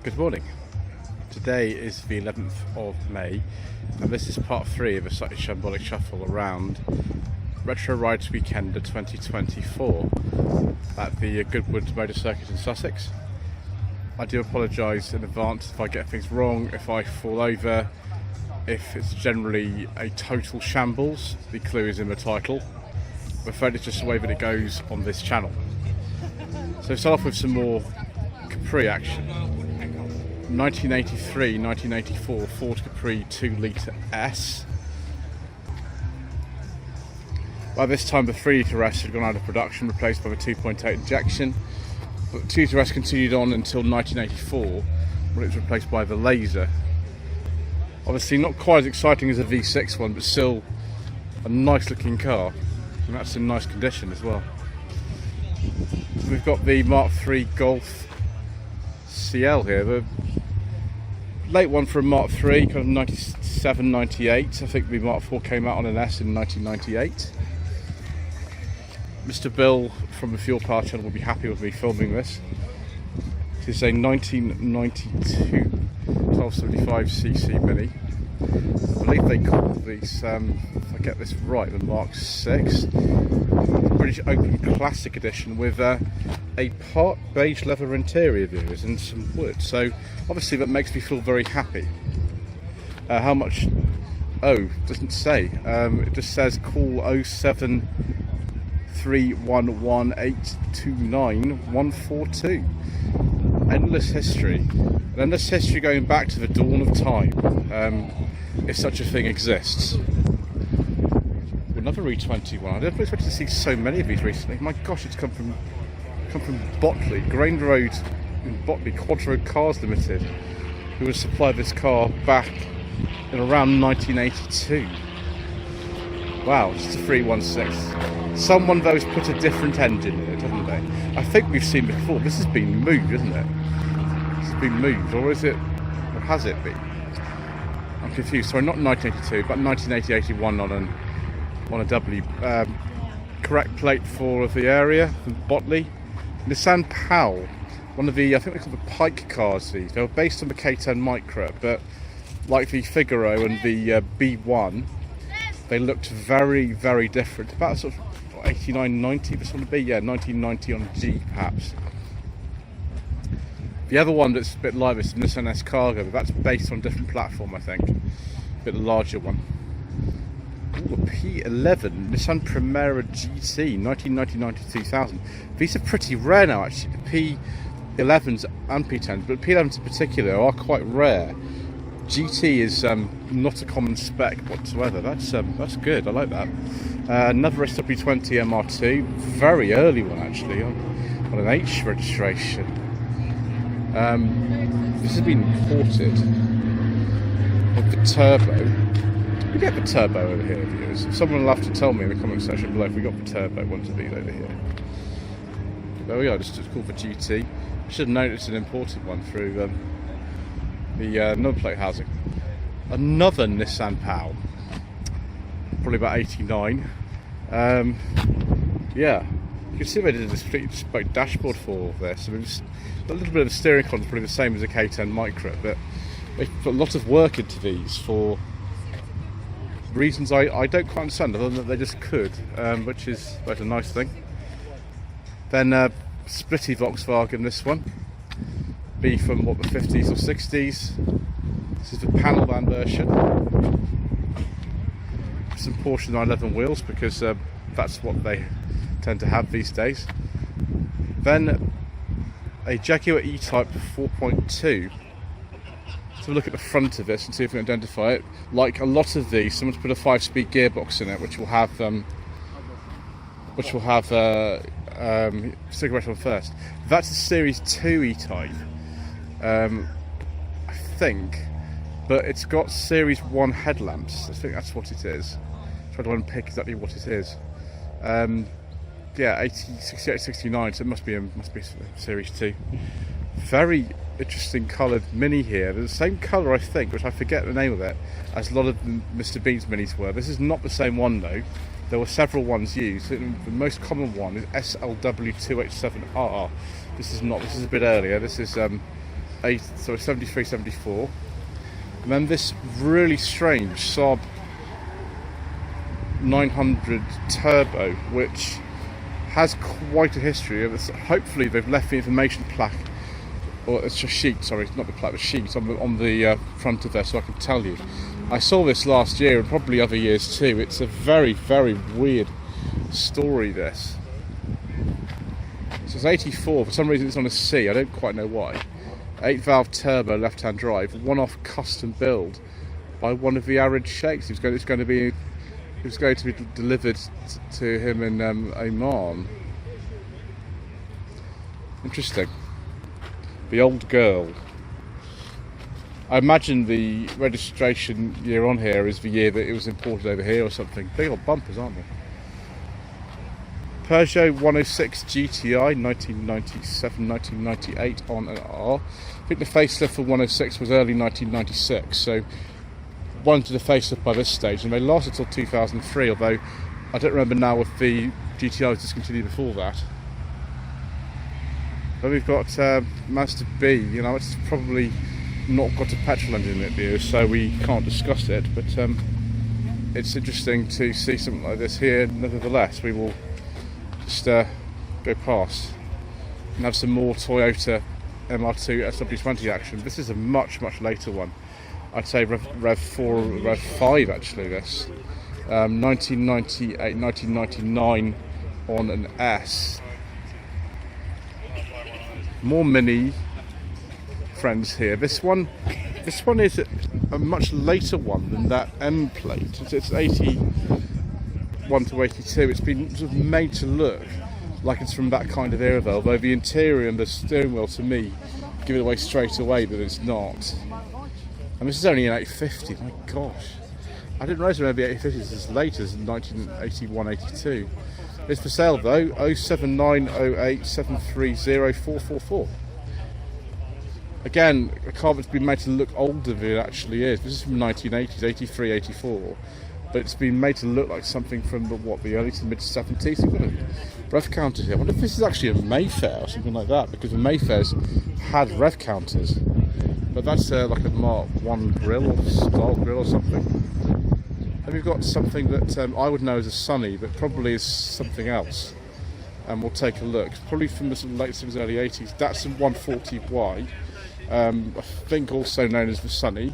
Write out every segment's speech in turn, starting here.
Good morning. Today is the 11th of May and this is part 3 of a Slightly Shambolic Shuffle around Retro Rides Weekend 2024 at the Goodwood Motor Circuit in Sussex. I do apologise in advance if I get things wrong, if I fall over, if it's generally a total shambles. The clue is in the title. I'm afraid it's just the way that it goes on this channel. So start off with some more Capri action. 1983-1984 Ford Capri 2 litre S. By this time the 3 litre S had gone out of production, replaced by the 2.8 injection. But the 2 litre S continued on until 1984 when it was replaced by the Laser. Obviously not quite as exciting as a V6 one, but still a nice looking car. And that's in nice condition as well. We've got the Mark III Golf CL here, the late one for a Mark III, kind of 97, 98. I think the Mark IV came out on an S in 1998. Mr. Bill from the Fuel Power channel will be happy with me filming this. This is a 1992 1275cc Mini. I believe they called these, if I get this right, the Mark VI. British Open Classic Edition with a part beige leather interior viewers and some wood. So obviously that makes me feel very happy. How much? Oh, doesn't say. It just says call 07311829142. Endless history. An endless history going back to the dawn of time, if such a thing exists. Another E21. I didn't expect to see so many of these recently. My gosh, it's come from Botley, Grain Road in Botley, Quadro Cars Limited, who would supply this car back in around 1982. Wow, it's a 316. Someone though has put a different engine in it, haven't they? I think we've seen before. This has been moved, isn't it? This has been moved, or is it? Or has it been? I'm confused. Sorry, not 1982, but 1980-81 on a W. Correct plate for the area, from Botley. Nissan Powell, one of the, I think they call the Pike cars these. They were based on the K10 Micra, but like the Figaro and the B1, they looked very, very different. About sort of 89, 90 this one would be, yeah, 1990 on G perhaps. The other one that's a bit lighter is the Nissan S Cargo, but that's based on a different platform, I think. A bit larger one. Ooh, a P11 Nissan Primera GT 1990-2000. These are pretty rare now actually, the P11s and P10s, but P11s in particular are quite rare. GT is not a common spec whatsoever. That's good, I like that. Another SW20 MR2, very early one actually, on an H registration. This has been imported with the turbo. We get the turbo over here, viewers. Someone will have to tell me in the comment section below if we got the turbo ones of these over here. There we are, just called the GT. I should have known it's an imported one through the number plate housing. Another Nissan Powell, probably about 89. Yeah, you can see they did a bespoke dashboard for this. I mean, a little bit of the steering column is probably the same as a K10 Micra, but they put a lot of work into these for reasons I don't quite understand, other than that they just could, which is quite a nice thing. Then splitty Volkswagen, this one. Be from what, the 50s or 60s. This is the panel van version. Some Porsche 911 wheels because that's what they tend to have these days. Then a Jaguar E-Type 4.2. So look at the front of this and see if we can identify it. Like a lot of these, someone's put a 5-speed gearbox in it, which will have cigarette on first. That's a Series 2 E-Type, I think, but it's got Series 1 headlamps. I think that's what it is. Try to unpick exactly what it is. Yeah, 68, 69. So it must be Series 2. Very interesting coloured Mini here. They're the same colour, I think, which I forget the name of it, as a lot of Mr. Bean's Minis were. This is not the same one though. There were several ones used. The most common one is SLW2H7R. This is not. This is a bit earlier. This is 89, 73, 74. And then this really strange Saab 900 Turbo, which has quite a history. Hopefully they've left the information plaque, or it's a sheet, sorry, not the plaque, the sheet on the front of there, so I can tell you. I saw this last year and probably other years too. It's a very, very weird story, this. So it's 84, for some reason it's on a C, I don't quite know why. 8-valve turbo, left-hand drive, one-off custom build by one of the arid sheikhs. It was going to be delivered to him in Oman. Interesting. The old girl. I imagine the registration year on here is the year that it was imported over here or something. Big old bumpers, aren't they? Peugeot 106 GTI 1997-1998 on an R. I think the facelift for 106 was early 1996, so one to the facelift by this stage, and they lasted until 2003, although I don't remember now if the GTI was discontinued before that. Then we've got Mazda B. You know, it's probably not got a petrol engine in it, so we can't discuss it, but it's interesting to see something like this here. Nevertheless, we will just go past and have some more Toyota MR2 SW20 action. This is a much later one. I'd say Rev 4 or Rev 5 actually, this. 1998, 1999 on an S. More Mini friends here. This one is a much later one than that M plate. It's 81 to 82. It's been sort of made to look like it's from that kind of era, although the interior and the steering wheel to me give it away straight away that it's not. And this is only an 850, my gosh. I didn't realise the 850 is as late as 1981-82. It's for sale though, 07908730444. Again, a car that's been made to look older than it actually is. This is from 1980s, 83, 84. But it's been made to look like something from the early to mid 70s. You've got a rev counter here. I wonder if this is actually a Mayfair or something like that, because the Mayfairs had rev counters. But that's like a Mark 1 grill or style grill or something. And we've got something that I would know as a Sunny, but probably is something else. And we'll take a look. Probably from the sort of late 70s, early 80s. That's a 140Y. I think also known as the Sunny.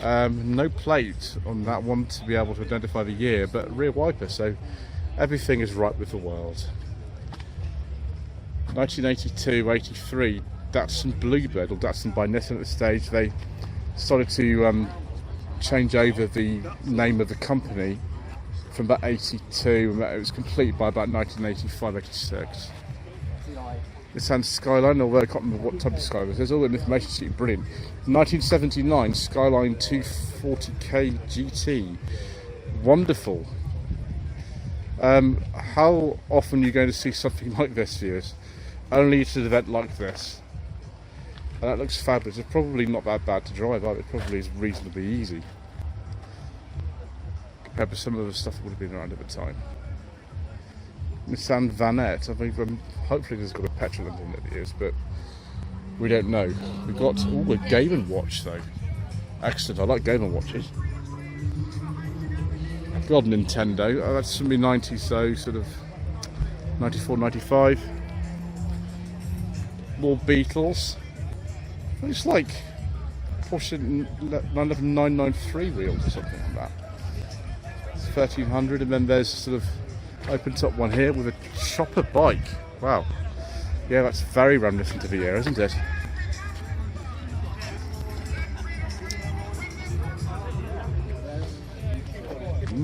No plate on that one to be able to identify the year, but rear wiper, so everything is right with the world. 1982-83, Datsun Bluebird, or Datsun by Nissan at the stage. They started to change over the name of the company from about 82, and it was complete by about 1985-86. Nissan Skyline, although I can't remember what type of Skyline it is. There's all the information sheet, brilliant. 1979 Skyline 240k GT, wonderful. How often are you going to see something like this, viewers? Only at an event like this. And that looks fabulous. It's probably not that bad to drive either. It probably is reasonably easy compared to some of the stuff that would have been around at the time. Nissan Vanette, I think hopefully there's got a petrol engine in it, but we don't know. We've got a Game & Watch though. Excellent, I like Game & Watches. God, Nintendo, that's from the 90s, so sort of 94, 95. More Beatles. It's like Porsche 993 wheels or something like that. It's 1300, and then there's sort of open top one here with a chopper bike. Wow. Yeah, that's very reminiscent of the year, isn't it?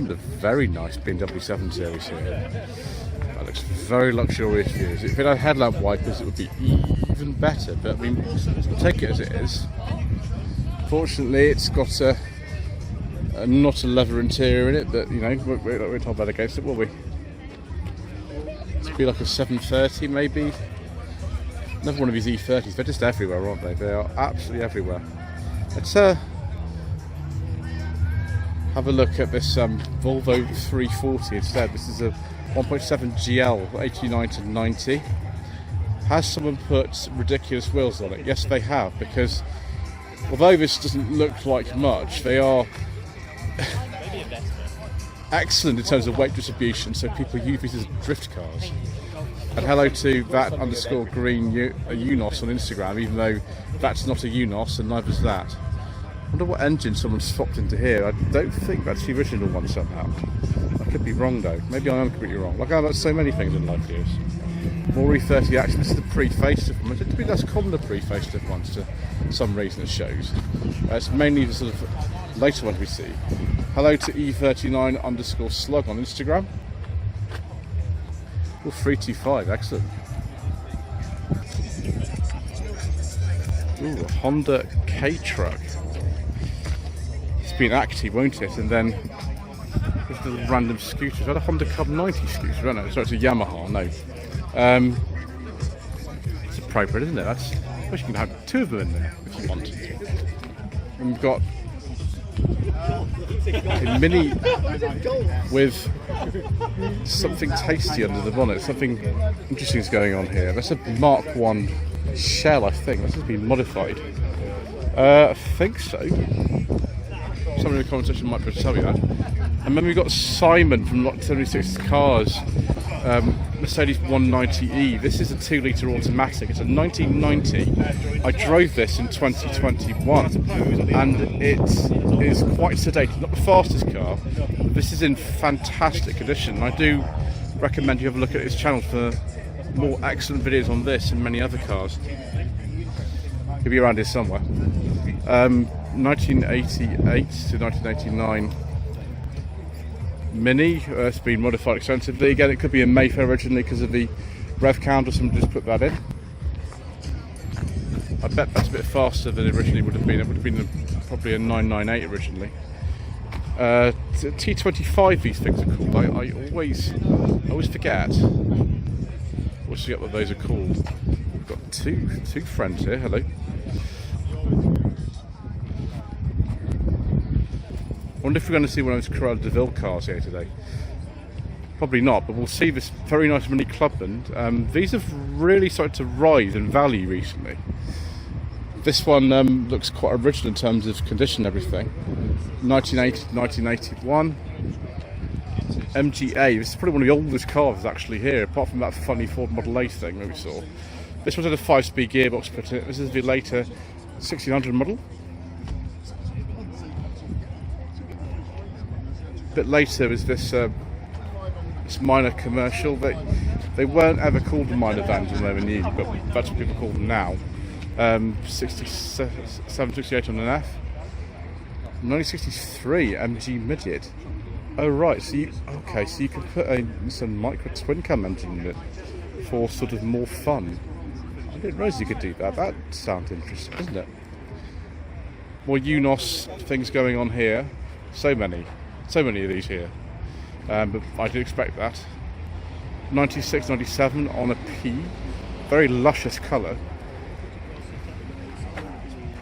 The very nice BMW 7 Series here. That looks very luxurious views. If it had headlamp wipers, it would be even better, but I mean, I'll take it as it is. Fortunately, it's got not a leather interior in it, but you know, we're not bad against it, will we? Be like a 730 maybe. Another one of these E30s. They're just everywhere, aren't they? They are absolutely everywhere. Let's have a look at this Volvo 340 instead. This is a 1.7 GL 89 to 90. Has someone put ridiculous wheels on it? Yes, they have, because although this doesn't look like much, they are excellent in terms of weight distribution, so people use these as drift cars. And hello to that_green Unos on Instagram, even though that's not a Unos and neither is that. I wonder what engine someone swapped into here. I don't think that's the original one somehow. I could be wrong though. Maybe I am completely wrong. Like I have so many things in life here. More E30 action. This is the pre-facelift one. It could be less common the pre-facelift ones for some reason it shows. It's mainly the sort of later ones we see. Hello to E39_slug on Instagram. Oh, 325, excellent. Ooh, a Honda K-Truck. It's been active, won't it? And then there's the random scooters. Is that a Honda Cub 90 scooter? I don't know. Sorry, it's a Yamaha, no. It's appropriate, isn't it? I suppose you can have two of them in there if you want. And we've got a Mini with something tasty under the bonnet. Something interesting is going on here. That's a Mark 1 shell, I think. This has been modified. I think so. Somebody in the comment section might be able to tell me that. And then we've got Simon from Lot 76 Cars. Mercedes 190E. This is a 2-litre automatic. It's a 1990. I drove this in 2021 and it is quite sedated. Not the fastest car, but this is in fantastic condition. I do recommend you have a look at his channel for more excellent videos on this and many other cars. He'll be around here somewhere. 1988 to 1989 Mini. It's been modified extensively. Again, it could be a Mayfair originally because of the rev counter. Someone just put that in. I bet that's a bit faster than it originally would have been. It would have been probably a 998 originally. T25 these things are called. I always forget. Always forget what those are called. We've got two friends here. Hello. I wonder if we're going to see one of those Corolla DeVille cars here today. Probably not, but we'll see this very nice Mini Clubman. These have really started to rise in value recently. This one looks quite original in terms of condition and everything. 1980 to 1981. MGA. This is probably one of the oldest cars actually here, apart from that funny Ford Model A thing that we saw. This one's had a 5-speed gearbox put in it. This is the later 1600 model. A bit later is this minor commercial. They weren't ever called minor vans when they were new, but that's what people call them now. 67, 68 on an F. 1963 MG Midget. Oh right, so you can put a Nissan Micra twin cam engine in it for sort of more fun. I didn't realise you could do that. That sounds interesting, doesn't it? More Unos things going on here. So many of these here. But I did expect that. 96, 97 on a P. Very luscious colour.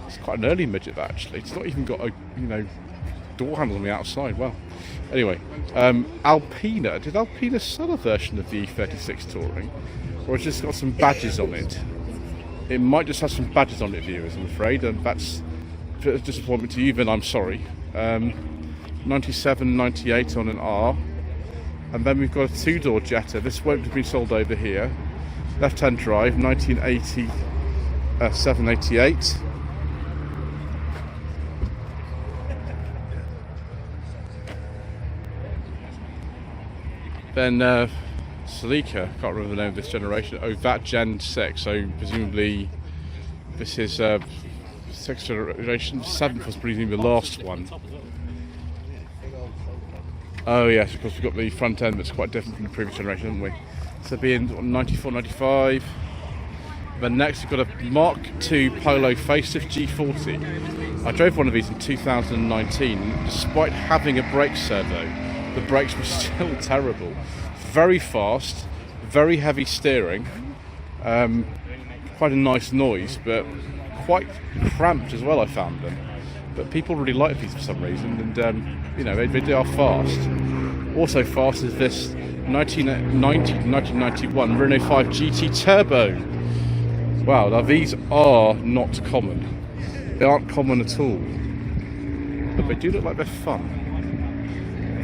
It's quite an early midget actually. It's not even got a door handle on the outside. Well, anyway, Alpina. Did Alpina sell a version of the E36 Touring, or it's just got some badges on it? It might just have some badges on it, viewers, I'm afraid, and that's a disappointment to you, then I'm sorry. 97, 98 on an R. And then we've got a 2-door Jetta. This won't have been sold over here. Left-hand drive, 1980, 788. Then Celica, can't remember the name of this generation. Oh, that Gen 6. So presumably this is 6th generation. 7th was presumably the last one. Oh yes, of course we've got the front end that's quite different from the previous generation, haven't we? So being 94, 95. Then next we've got a Mark II Polo facelift G40. I drove one of these in 2019. Despite having a brake servo, the brakes were still terrible. Very fast, very heavy steering, quite a nice noise, but quite cramped as well, I found them. But people really like these for some reason, and they are fast. Also fast is this 1990 to 1991 Renault 5 GT Turbo. Wow, now these are not common. They aren't common at all. But they do look like they're fun.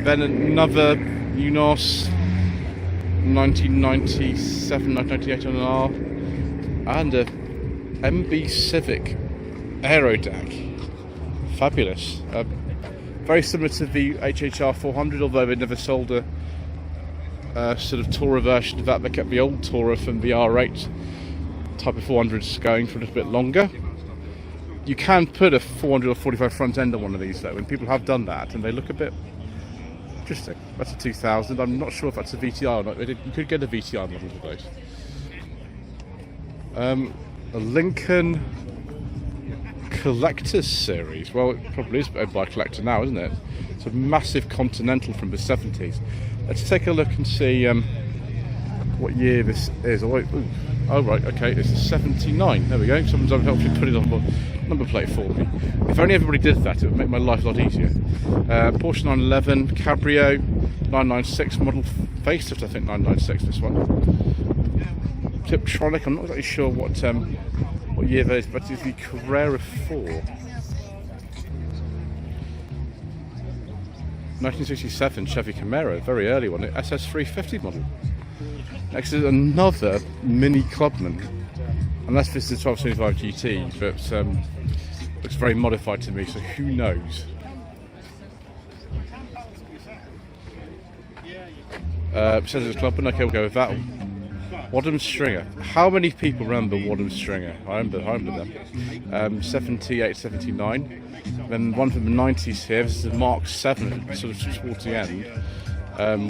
Then another Unos 1997, 1998 on an R. And a MB Civic Aerodeck. Fabulous. Very similar to the HHR 400, although they never sold a sort of Tourer version of that. They kept the old Tourer from the R8 type of 400s going for a little bit longer. You can put a 400 or 45 front end on one of these though, and people have done that, and they look a bit interesting. That's a 2000. I'm not sure if that's a VTI or not. You could get a VTI model of those. A Lincoln Collector's Series. Well, it probably is owned by a collector now, isn't it? It's a massive Continental from the 70s. Let's take a look and see what year this is. Oh, right, okay, it's a 79. There we go. Someone's helped me put it on the number plate for me. If only everybody did that, it would make my life a lot easier. Porsche 911 Cabrio 996 model, facelift, I think 996 this one. Tiptronic, I'm not exactly sure what year that is, but it's the Carrera 4. 1967 Chevy Camaro, very early one, SS350 model. Next is another Mini Clubman, unless this is a 1225 GT, but looks very modified to me, so who knows. Says it's Clubman, okay, we'll go with that one. Wadham Stringer. How many people remember Wadham Stringer? I remember them. 78, 79. Then one from the 90s here. This is a Mark 7, sort of towards the end,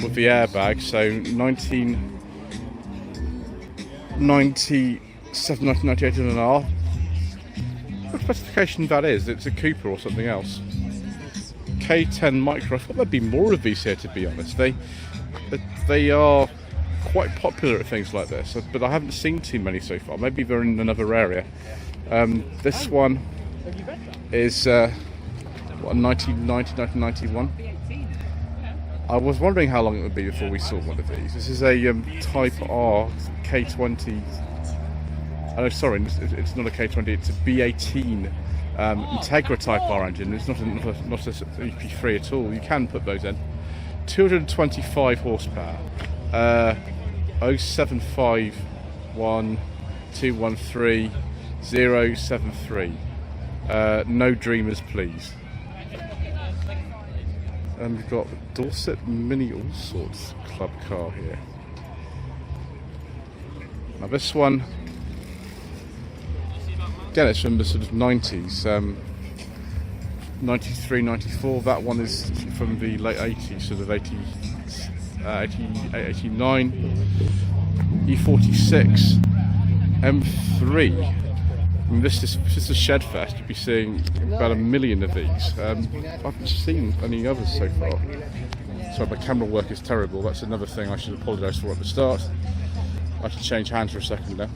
with the airbag. So 1997, 1998 and an R. What specification that is? It's a Cooper or something else. K10 Micro. I thought there'd be more of these here, to be honest. They are quite popular at things like this, but I haven't seen too many so far. Maybe they're in another area. This one is 1990, 1991. I was wondering how long it would be before we saw one of these. This is a Type R K20. Oh, sorry, it's not a K20. It's a B18 Integra Type R engine. It's not a EP3 at all. You can put those in. 225 horsepower. 0751 213 073. No dreamers, please. And we've got Dorset Mini All Sorts club car here. Now this one, again, it's from the sort of 90s. 93, 94. That one is from the late 80s, sort of 89. E46 M3. I mean, this is a shed fest. You'll be seeing about 1 million of these. I haven't seen any others so far. Sorry, my camera work is terrible. That's another thing I should apologise for at the start. I should change hands for a second now.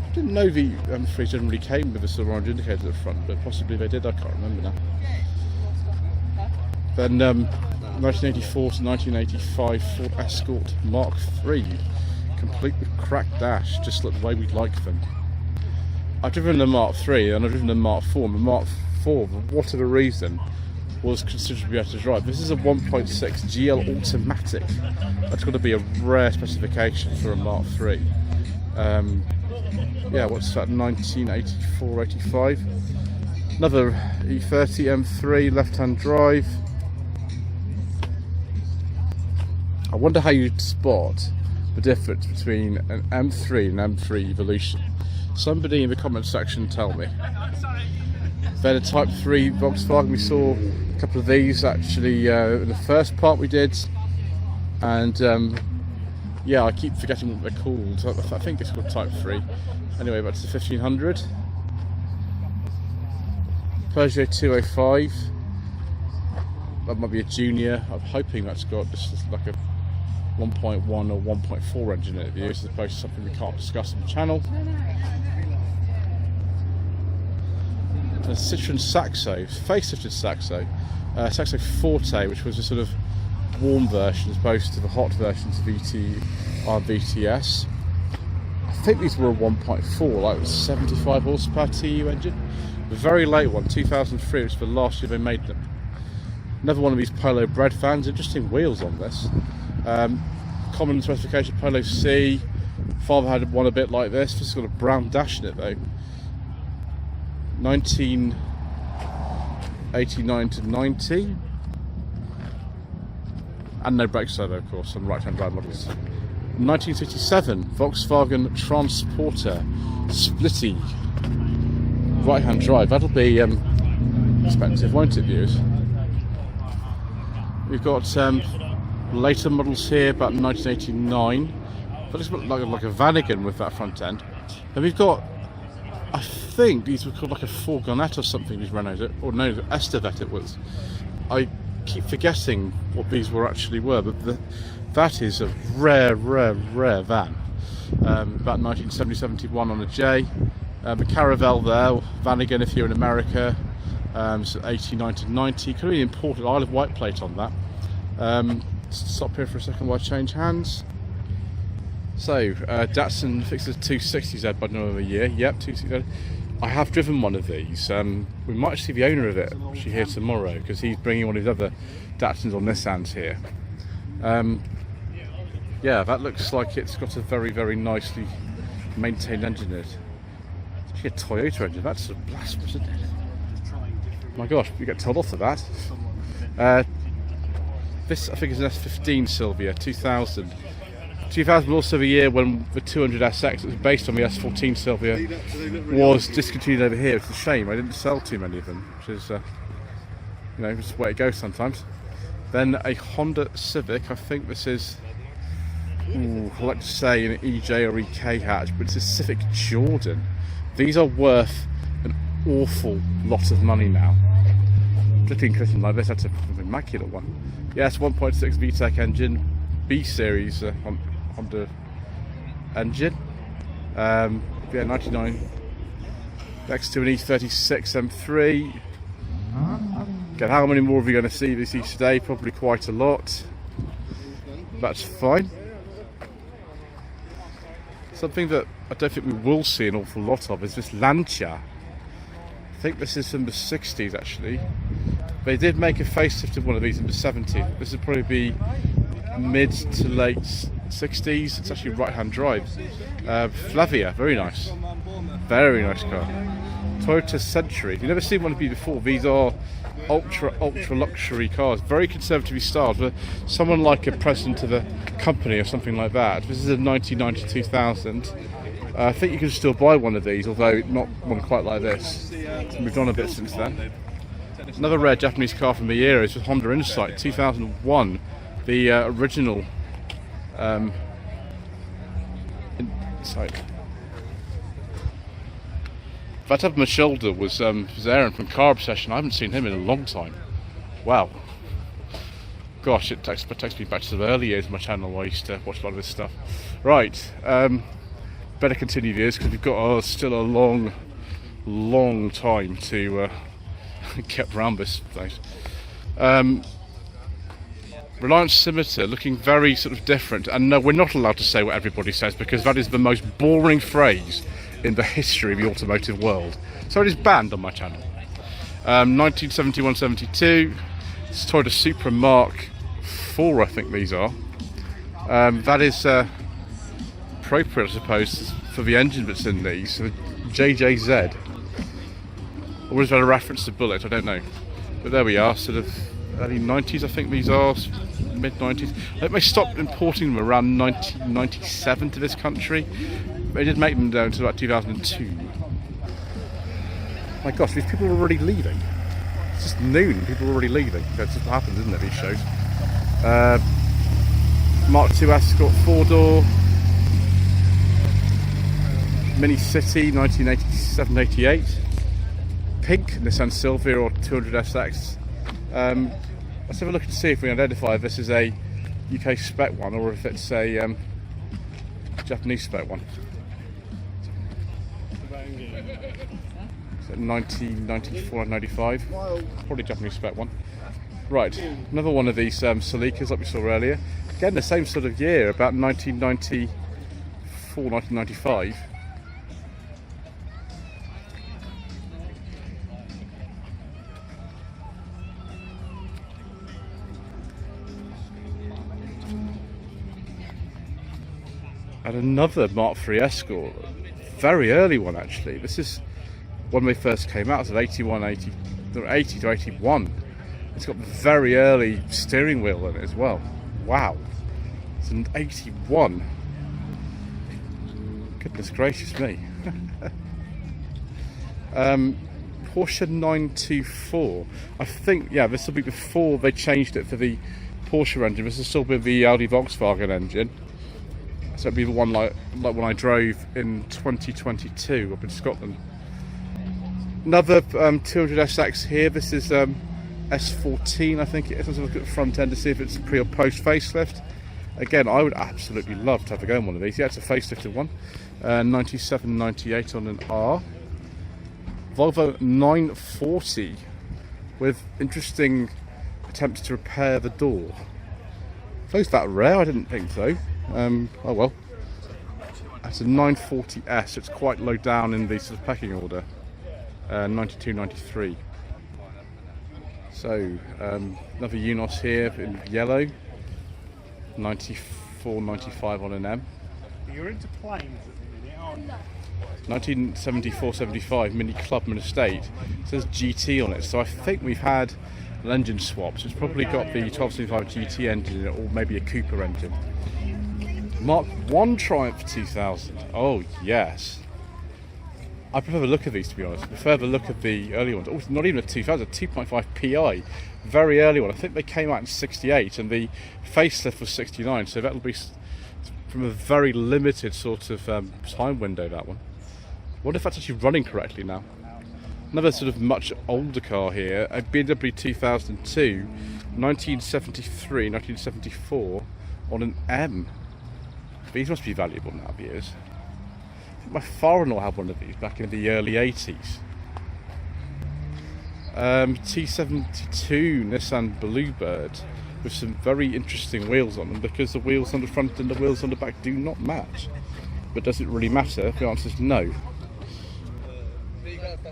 I didn't know the M3 generally came with a sort of orange indicator at the front, but possibly they did. I can't remember now. Then 1984 to 1985 Ford Escort Mark III, complete with cracked dash, just like the way we'd like them. I've driven the Mark III and I've driven the Mark IV, and the Mark IV, for whatever reason, was considerably better to drive. This is a 1.6 GL automatic. That's got to be a rare specification for a Mark III. Yeah, what's that, 1984, 85? Another E30 M3 left-hand drive. I wonder how you'd spot the difference between an M3 and M3 Evolution. Somebody in the comment section tell me. Then a Type 3 Volkswagen, we saw a couple of these actually in the first part we did, and yeah, I keep forgetting what they're called. I think it's called Type 3. Anyway, that's the 1500. Peugeot 205. That might be a Junior. I'm hoping that's got just like a 1.1 or 1.4 engine in it, as opposed to something we can't discuss on the channel. A Citroen Saxo, facelifted Saxo, Saxo Forte, which was a sort of warm version as opposed to the hot versions of VTS. I think these were a 1.4, like 75 horsepower TU engine. A very late one, 2003, which was the last year they made them. Another one of these Polo bred fans. Interesting wheels on this. Common specification Polo C. Father had one a bit like this. This has got a brown dash in it though. 1989 to 90. And no brake servo, of course, on right-hand drive models. 1967 Volkswagen Transporter Splitty right-hand drive. That'll be expensive, won't it, viewers? We've got later models here, about 1989. But it's like a Vanagon with that front end. And we've got, I think these were called like a Fourgonette or something, these Renaults, or no, Estevet it was. I keep forgetting what these actually were, but that is a rare van. About 1970-71 on a J. The Caravelle there, Vanagon if you're in America, so 89 to 90. Could be imported Isle of Wight plate on that. Stop here for a second while I change hands. So, Datsun fixes 260Z by the end of the year. Yep, 260Z. I have driven one of these. We might see the owner of it actually here tomorrow because he's bringing one of his other Datsuns or Nissans here. Yeah, that looks like it's got a very nicely maintained engine in it. It's actually a Toyota engine. That's a blasphemous, isn't it? My gosh, you get told off for that. This I think is an S15 Sylvia 2000. 2000 was also the year when the 200SX that was based on the S14 Sylvia was discontinued over here. It's a shame, I didn't sell too many of them, which is, you know, just the way it goes sometimes. Then a Honda Civic, I think this is, I like to say an EJ or EK hatch, but it's a Civic Jordan. These are worth an awful lot of money now. Particularly in condition like this, that's an immaculate one. Yes, 1.6 VTEC engine, B series Honda engine. Yeah, 99. Next to an E36 M3. Again, how many more are we going to see this today? Probably quite a lot. That's fine. Something that I don't think we will see an awful lot of is this Lancia. I think this is from the 60s actually. They did make a facelift of one of these in the 70s. This would probably be mid to late 60s. It's actually right-hand drive. Flavia, very nice. Very nice car. Toyota Century. You've never seen one of these before. These are ultra luxury cars. Very conservatively styled. But someone like a president of a company or something like that. This is a 1990-2000. I think you can still buy one of these, although not one quite like this. It's moved on a bit since then. Another rare Japanese car from the era is with Honda Insight 2001, the original Insight. That up my shoulder was Aaron from Car Obsession. I haven't seen him in a long time. Wow. Gosh, it takes me back to the early years of my channel where I used to watch a lot of this stuff. Right, better continue this because we've got still a long time to get around this place. Reliance Scimitar looking very sort of different, and no, we're not allowed to say what everybody says because that is the most boring phrase in the history of the automotive world. So it is banned on my channel. 1971-72, it's Toyota Supra Mark IV, I think these are. That is appropriate, I suppose, for the engine that's in these. So the JJZ. Or is that a reference to Bullet? I don't know. But there we are, sort of early 90s, I think these are, mid 90s. I think they stopped importing them around 1997 to this country. They did make them down until about 2002. My gosh, these people are already leaving. It's just noon, people are already leaving. That's just what happens, isn't it, these shows? Mark II Escort 4-door. Mini City, 1987-88. Pink Nissan Silvia or 200SX. Let's have a look and see if we can identify if this is a UK spec one or if it's a Japanese spec one. So 1994 and 95. Probably Japanese spec one. Right, another one of these Celikas like we saw earlier. Again, the same sort of year, about 1994, 1995. And another Mark III Escort, very early one actually. This is when they first came out, so 80 to 81. It's got the very early steering wheel in it as well. Wow, it's an 81. Goodness gracious me. Porsche 924. I think, yeah, this will be before they changed it for the Porsche engine. This will still be the Audi Volkswagen engine. So it'd be the one like when I drove in 2022 up in Scotland. Another 200SX here. This is S14, I think it is. Let's look at the front end to see if it's pre or post facelift. Again, I would absolutely love to have a go on one of these. Yeah, it's a facelifted one. 97, 98 on an R. Volvo 940 with interesting attempts to repair the door. Are those that rare? I didn't think so. Oh well. It's a 940S. It's quite low down in the sort of pecking order. 92, 93. So another Unos here in yellow. 94, 95 on an M. You're into planes at the minute, aren't you? 1974-75 Mini Clubman Estate. It says GT on it, so I think we've had an engine swap. So it's probably got the 1275 GT engine in it, or maybe a Cooper engine. Mark I Triumph 2000. Oh yes. I prefer the look of these, to be honest. I prefer the look of the early ones. Oh, not even a 2000, a 2.5 PI. Very early one. I think they came out in 68 and the facelift was 69, so that'll be from a very limited sort of time window, that one. I wonder if that's actually running correctly now. Another sort of much older car here, a BMW 2002, 1973, 1974 on an M. These must be valuable now, years. I think my father-in-law had one of these back in the early 80s. T72 Nissan Bluebird with some very interesting wheels on them, because the wheels on the front and the wheels on the back do not match. But does it really matter? The answer is no.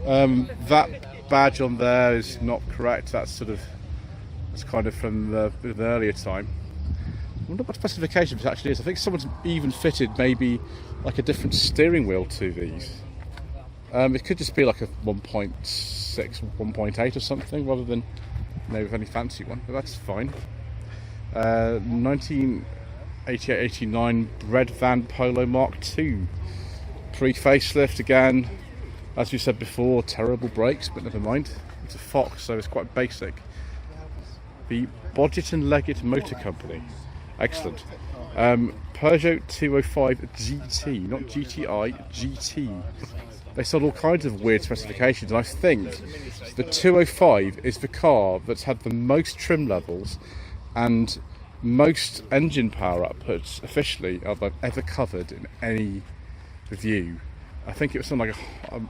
That badge on there is not correct. That's kind of from the earlier time. I wonder what specification this actually is. I think someone's even fitted maybe like a different steering wheel to these. It could just be like a 1.6, 1.8 or something, rather than maybe any fancy one, but that's fine. 1988-89 Red Van Polo Mark II. Pre-facelift again. As we said before, terrible brakes, but never mind. It's a Fox, so it's quite basic. The Bodgett and Leggett Motor Company. Excellent. Peugeot 205 GT, not GTI, GT. They sold all kinds of weird specifications, and I think the 205 is the car that's had the most trim levels and most engine power outputs officially I've ever covered in any review. I think it was something like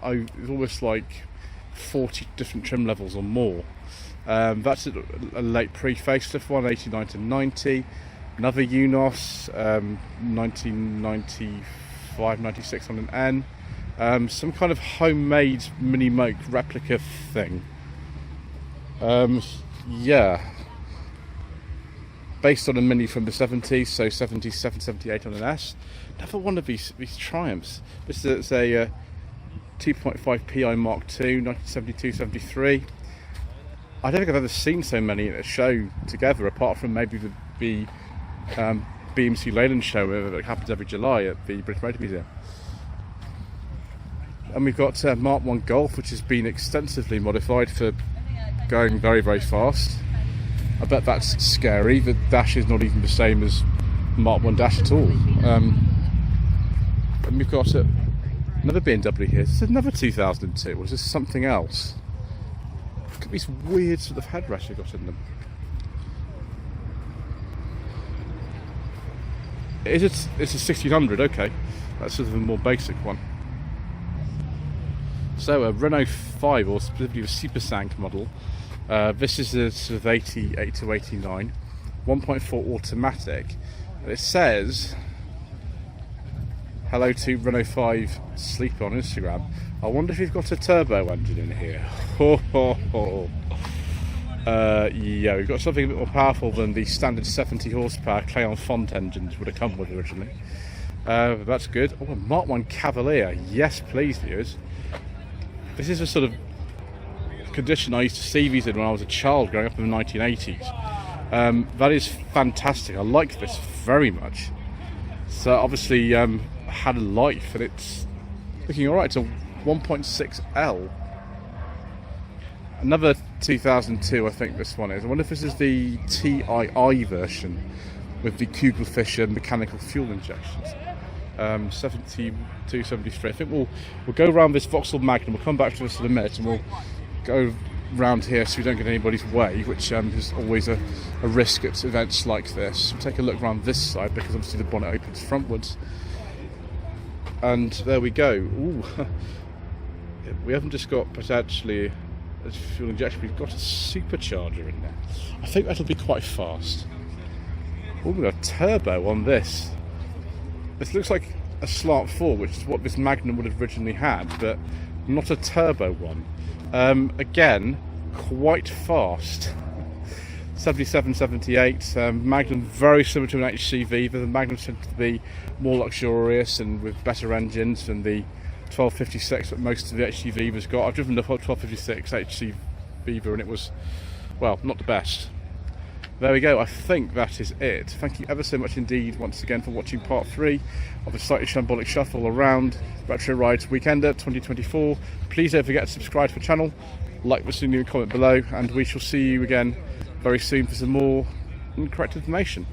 it was almost like 40 different trim levels or more. That's a late pre-facelift one, 89 to 90. Another Unos, 1995, 96 on an N. Some kind of homemade mini-moke replica thing. Yeah. Based on a Mini from the 70s, so 77, 78 on an S. Another one of these Triumphs. This is a 2.5 PI Mark II, 1972, 73. I don't think I've ever seen so many at a show together, apart from maybe the BMC Leyland show that happens every July at the British Motor Museum. And we've got Mark I Golf, which has been extensively modified for going very, very fast. I bet that's scary. The dash is not even the same as Mark I dash at all. And we've got another BMW here. This is another 2002, or is this something else? Look at these weird sort of headrests you've got in them. It's a 1600, okay. That's sort of a more basic one. So a Renault 5, or specifically a Super Sank model. This is a sort of 88 to 89, 1.4 automatic. And it says, hello to Renault 5 Sleeper on Instagram. I wonder if you've got a turbo engine in here. Yeah, we've got something a bit more powerful than the standard 70 horsepower Cléon Font engines would have come with originally. That's good. Oh, a Mark 1 Cavalier. Yes, please, viewers. This is a sort of condition I used to see these in when I was a child growing up in the 1980s. That is fantastic. I like this very much. So obviously had a life, and it's looking alright. It's a 1.6L. Another 2002, I think this one is. I wonder if this is the TII version with the Kugelfischer mechanical fuel injections. 72, 73. I think we'll go around this Vauxhall Magnum. We'll come back to this in a minute, and we'll go round here so we don't get anybody's way, which is always a risk at events like this. We'll take a look around this side because obviously the bonnet opens frontwards. And there we go. Ooh. We haven't just got potentially a fuel injection, we've got a supercharger in there. I think that'll be quite fast. Oh, we've got a turbo on this. This looks like a Slant 4, which is what this Magnum would have originally had, but not a turbo one. Again, quite fast. 77, 78. Magnum very similar to an HCV, but the Magnum tends to be more luxurious and with better engines than the 1256 that most of the HCV has got. I've driven the 1256 HCV and it was, well, not the best. There we go, I think that is it. Thank you ever so much indeed once again for watching part 3 of the Slightly Shambolic Shuffle around Retro Rides Weekender 2024. Please don't forget to subscribe to the channel, like this video and comment below, and we shall see you again very soon for some more incorrect information.